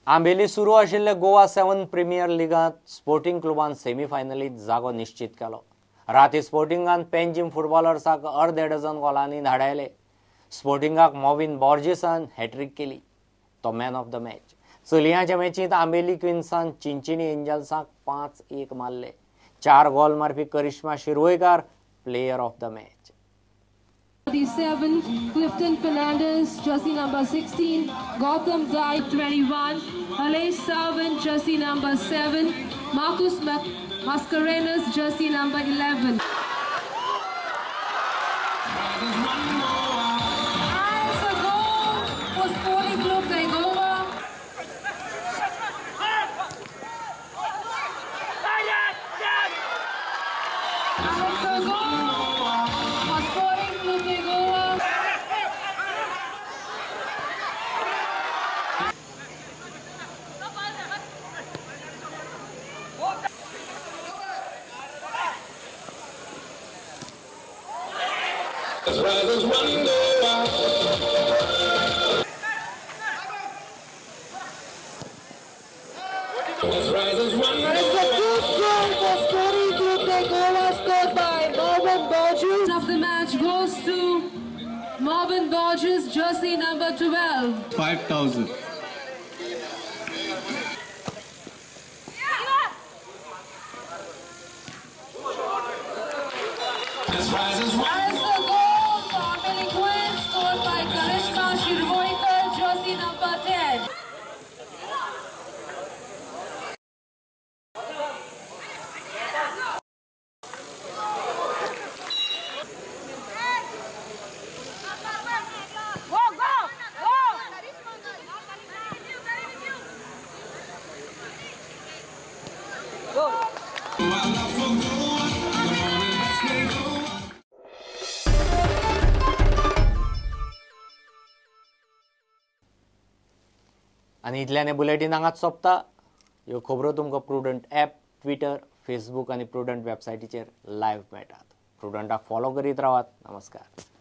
आंबेली सुरू आशिल्ले Goa 7 premiere लीगात sporting क्लबान सेमीफायनलीत जागो निश्चित केलो। राती स्पोर्टिंगान पेंजीम फुटबॉलर्साक अर्दे डझन गोलांनी धाडायले। स्पोर्टिंगाक मॉविन बॉर्जेसान हॅट्रिक केली, तो मॅन ऑफ द मॅच। चलयांच्या मॅचींत आंबेली क्विन्सान चिंचिनी एंजल्साक 5-1 मारले। 4 गोल मारपी Karishma Shirvaikar player of the match. 37, Clifton Fernandez, jersey number 16, Gautam Dai 21, Halesh Savan, jersey number 7, Marcus Mascarenas, jersey number 11. And a goal for Sporting Club Bengoa. And a goal for Sporting Club Bengoa. Of the match goes to Marvin Borges, jersey number 12. 5,000. As a goal for Amelie Quinn, scored by Karishma Shirvoikar, jersey number 10. आणि इतल्याने bulletin हांगाच सोंपता। ह्यो खबरो तुमकां prudent app, Twitter, Facebook आणि prudent वेबसायटीचेर live मेळटात। प्रुडंटाक follow करीत रावात। नमस्कार।